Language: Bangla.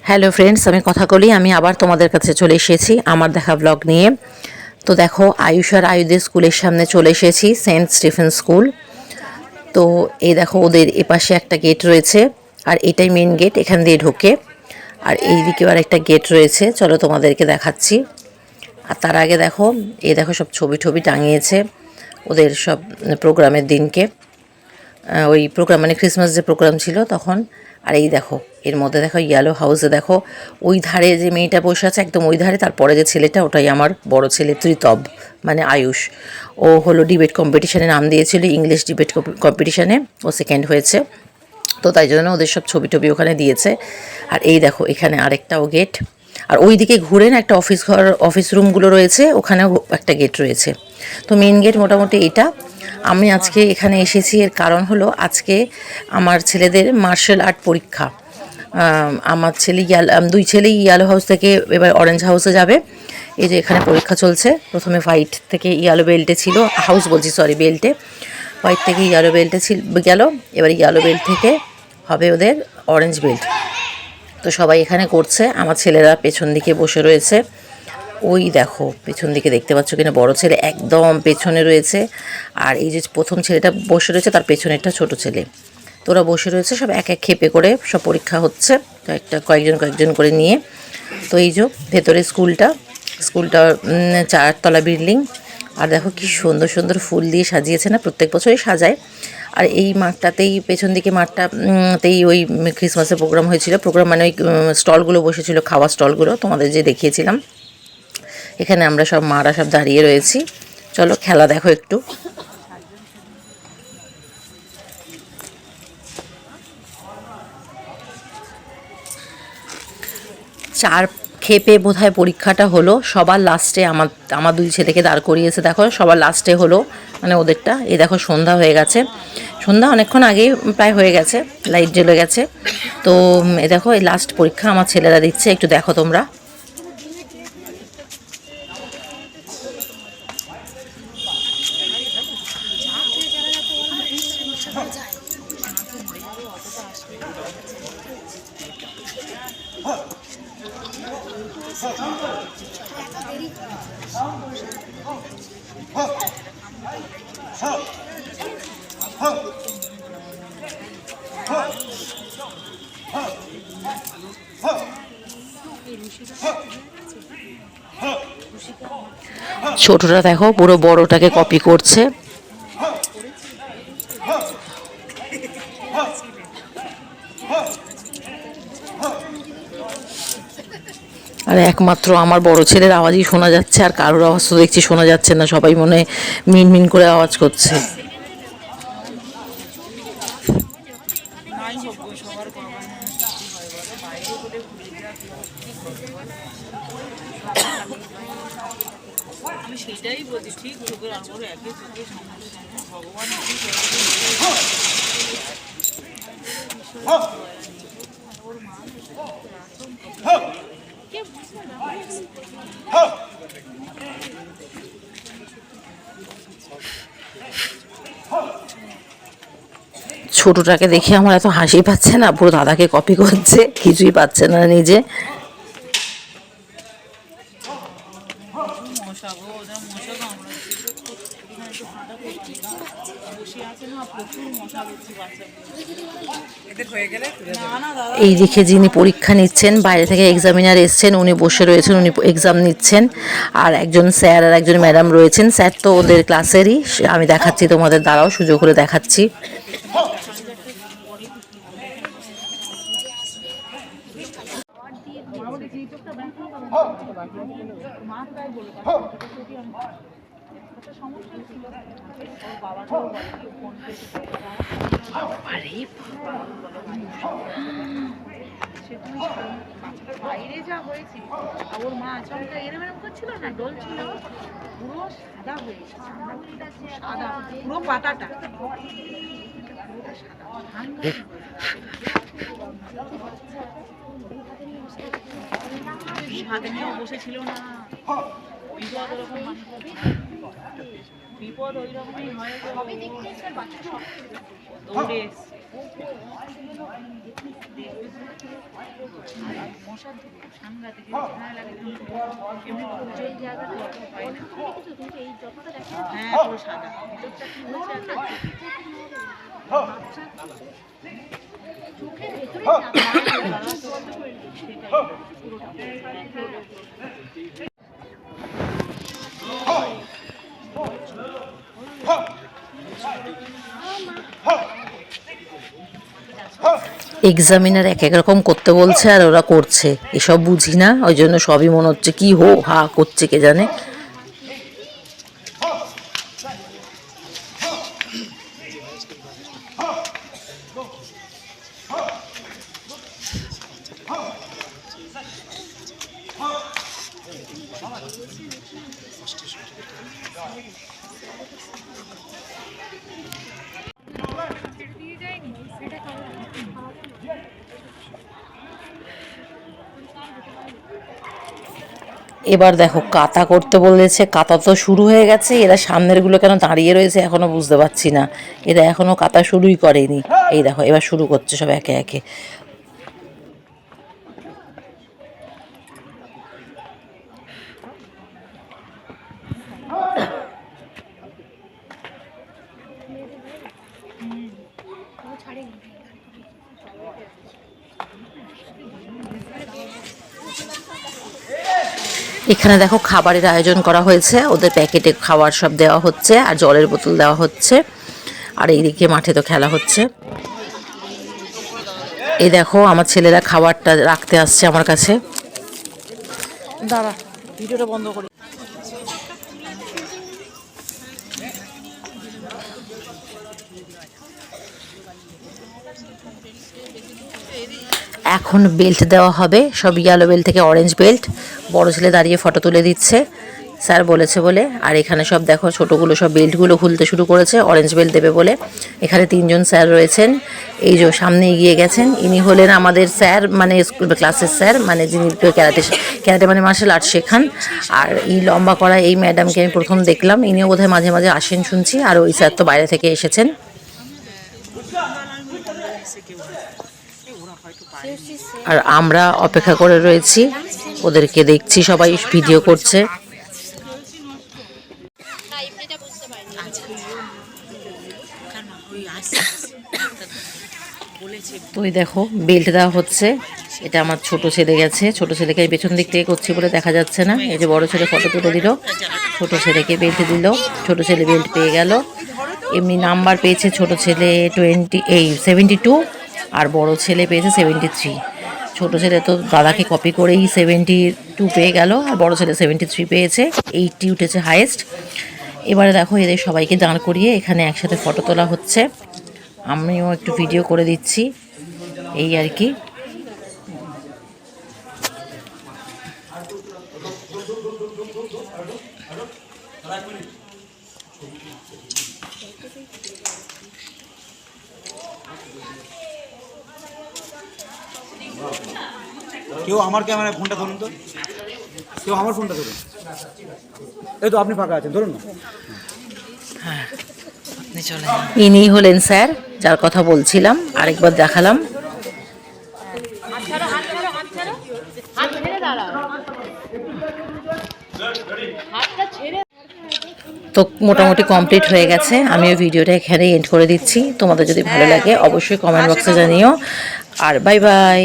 হ্যালো ফ্রেন্ডস, আমি কথা বলি আমি আবার তোমাদের কাছে চলে এসেছি আমার দেখা ব্লগ নিয়ে। তো দেখো, আয়ুষ আর আয়ুদের স্কুলের সামনে চলে এসেছি, সেন্ট স্টিফেন স্কুল। তো এই দেখো, ওদের এপাশে একটা গেট রয়েছে আর এটাই মেন গেট, এখান দিয়ে ঢোকে। আর এই দিকেও আর একটা গেট রয়েছে, চলো তোমাদেরকে দেখাচ্ছি। আর তার আগে দেখো, এই দেখো সব ছবি টবি টাঙিয়েছে ওদের সব প্রোগ্রামের দিনকে। ওই প্রোগ্রাম মানে ক্রিসমাস যে প্রোগ্রাম ছিল তখন। আর এই দেখো, এর মধ্যে দেখো ইয়েলো হাউসে দেখো ওই ধারে যে মেয়েটা বসে আছে, একদম ওই ধারে, তারপরে যে ছেলেটা ওটাই আমার বড় ছেলে ত্রিতব, মানে আয়ুষ। ও হলো ডিবেট কম্পিটিশানে নাম দিয়েছিল, ইংলিশ ডিবেট কম্পিটিশানে ও সেকেন্ড হয়েছে। তো তাই জন্য ওদের সব ছবি টবি ওখানে দিয়েছে। আর এই দেখো এখানে আরেকটাও গেট। আর ওই দিকে ঘুরে না একটা অফিস রুমগুলো রয়েছে, ওখানেও একটা গেট রয়েছে। তো মেন গেট মোটামুটি এটা। আমি আজকে এখানে এসেছি এর কারণ হলো, আজকে আমার ছেলেদের মার্শাল আর্ট পরীক্ষা। আমার ছেলে দুই ছেলেই ইয়েলো হাউস থেকে এবার অরেঞ্জ হাউসে যাবে। এই যে এখানে পরীক্ষা চলছে, প্রথমে হোয়াইট থেকে ইয়েলো বেল্টে ছিল, হাউস বলছি সরি, বেল্টে। হোয়াইট থেকে ইয়েলো বেল্টে ছিল গেল, এবার ইয়েলো বেল্ট থেকে হবে ওদের অরেঞ্জ বেল্ট। তো সবাই এখানে করছে, আমার ছেলেরা পেছন দিকে বসে রয়েছে। ওই দেখো পেছন দিকে দেখতে পাচ্ছ কিনা, বড় ছেলে একদম পেছনে রয়েছে। আর এই যে প্রথম ছেলেটা বসে রয়েছে, তার পেছনেরটা ছোট ছেলে। তোরা বসে রয়েছে, সব এক এক খেপে করে সব পরীক্ষা হচ্ছে, কয়েকজন করে নিয়ে। তো এই যে ভেতরে স্কুলটা 4 তলা বিল্ডিং। আর দেখো কি সুন্দর সুন্দর ফুল দিয়ে সাজিয়েছে না, প্রত্যেক বছরই সাজায়। আর এই মাঠটাতেই, পেছন দিকে মাঠটাতেই ওই ক্রিসমাসের প্রোগ্রাম হয়েছিল। প্রোগ্রাম মানে ওই স্টলগুলো বসেছিল, খাওয়ার স্টলগুলো তোমাদের যে দেখিয়েছিলাম। এখানে আমরা সব মারা সব দাঁড়িয়ে রয়েছি। চলো খেলা দেখো একটু। চার খেপে বোধহয় পরীক্ষাটা হলো, সবার লাস্টে আমার দুই ছেলেকে দাঁড় করিয়েছে। দেখো সবার লাস্টে হলো, মানে ওদেরটা। এই দেখো সন্ধ্যা হয়ে গেছে, সন্ধ্যা অনেকক্ষণ আগেই প্রায় হয়ে গেছে, লাইট জ্বলে গেছে। তো এই দেখো, এই লাস্ট পরীক্ষা আমার ছেলেরা দিচ্ছে, একটু দেখো তোমরা। ছোটরা দেখো পুরো বড়টাকে কপি করছে। আর একমাত্র আমার বড় ছেলের আওয়াজই শোনা যাচ্ছে, আর কারোর আওয়াজ তো দেখছি শোনা যাচ্ছে না, সবাই মনে মিনমিন করে আওয়াজ করছে। আমি সেটাই বলছি, ঠিক চোখের আঙুল একে চোখের সামনে ভগবান ছোটটাকে দেখে আমার এত হাসি পাচ্ছে না, পুরো দাদাকে কপি করছে, কিছুই পাচ্ছে না নিজে। মশা গো, ওদের মশা কামড়াচ্ছে, এখানে তো ফাঁটা বসে আছে না, প্রচুর মশা দেখছি বাচ্চাদের। না না দাদা, এই দিকে যিনি পরীক্ষা নিচ্ছেন, বাইরে থেকে এক্সামিনার এসছেন, উনি বসে রয়েছেন, উনি এক্সাম নিচ্ছেন। আর একজন স্যার আর একজন ম্যাডাম রয়েছেন, স্যার তো ওদের ক্লাসেরই। আমি দেখাচ্ছি তোমাদের, দ্বারাও সুযোগ করে দেখাচ্ছি। বাইরে যা হয়েছে, ওর মা আচমকা এরম এরম করছিল না, ডলছিল, পুরো সাদা হয়েছে, সাদা পুরো পাতাটা হাতে নিয়েও বসেছিল না। বিপদ ওরকম বিপদ ওই রকমই হয়, দৌড়ে আর মশার ধূপ খুব সাংঘাতিক, ঠান্ডা লাগে এমনি পুজোর জায়গাটা হয় না। হ্যাঁ পুরো সাদা, ভিতরটা কি হয়েছে একটা চোখের ভেতরে এক্সামিনার এক এক রকম করতে বলছে আর ওরা করছে, এসব বুঝি না, ওই জন্য সবই মনে হচ্ছে কি হো হা করছে কে জানে। এবার দেখো কাতা করতে বলেছে, কাতা তো শুরু হয়ে গেছে, এরা সামনেরগুলো কেন দাঁড়িয়ে রয়েছে এখনো বুঝতে পারছি না, এরা এখনো কাতা শুরুই করেনি। এই দেখো এবার শুরু করছে সব একে একে। এখানে দেখো খাবারের আয়োজন করা হয়েছে, ওদের প্যাকেটে খাবার সব দেওয়া হচ্ছে আর জলের বোতল দেওয়া হচ্ছে। আর এইদিকে মাঠে তো খেলা হচ্ছে। এই দেখো আমার ছেলেরা খাবারটা রাখতে আসছে আমার কাছে। দাঁড়া ভিডিওটা বন্ধ করি। এখন বেল্ট দেওয়া হবে, সব ইয়েলো বেল্ট থেকে অরেঞ্জ বেল্ট। বড় ছেলে দাঁড়িয়ে ফটো তুলে দিচ্ছে স্যার বলেছে বলে। আর এখানে সব দেখো ছোটোগুলো সব বেল্টগুলো খুলতে শুরু করেছে অরেঞ্জ বেল্ট দেবে বলে। এখানে 3 জন স্যার রয়েছেন, এই যে সামনে এগিয়ে গেছেন, ইনি হলেন আমাদের স্যার, মানে স্কুল ক্লাসের স্যার, মানে যিনি ক্যারাটে মানে মার্শাল আর্ট শেখান। আর এই লম্বা করা এই ম্যাডামকে আমি প্রথম দেখলাম, ইনিও বোধহয় মাঝে মাঝে আসেন শুনছি। আর ওই স্যার তো বাইরে থেকে এসেছেন। আর আমরা অপেক্ষা করে রয়েছি, ওদেরকে দেখছি সবাই ভিডিও করছে। তো এই দেখো বেল্ট দেওয়া হচ্ছে, এটা আমার ছোট ছেলে গেছে, ছোট ছেলেকে পেছন দিক থেকে করছি বলে দেখা যাচ্ছে না। এই যে বড় ছেলে ফটো তুলে দিল, ছোট ছেলেকে বেল্ট দিল, ছোট ছেলে বেল্ট পেয়ে গেল। এমনি নাম্বার পেয়েছে ছোট ছেলে 72 আর বড় ছেলে পেয়েছে 73। ছোট ছেলে তো দাদাকে কপি করেই 72 পেয়ে গেল, আর বড় ছেলে 73 পেয়েছে, 80 উঠেছে হাইয়েস্ট। এবারে দেখো এদের সবাইকে দাঁড় করিয়ে এখানে একসাথে ফটো তোলা হচ্ছে, আমিও একটু ভিডিও করে দিচ্ছি এই আর কি। কেউ আমার ক্যামেরায় ফোনটা ধরুন তো, কেউ আমার ফোনটা ধরুন। এই তো আপনি ফাঁকা আছেন, ধরুন না। হ্যাঁ ইনি হলেন স্যার যার কথা বলছিলাম, আরেকবার দেখালাম। তো মোটামুটি কমপ্লিট হয়ে গেছে, আমিও ভিডিওটা এখানে এন্ড করে দিচ্ছি। তোমাদের যদি ভালো লাগে অবশ্যই কমেন্ট বক্সে জানিও। আর বাই বাই।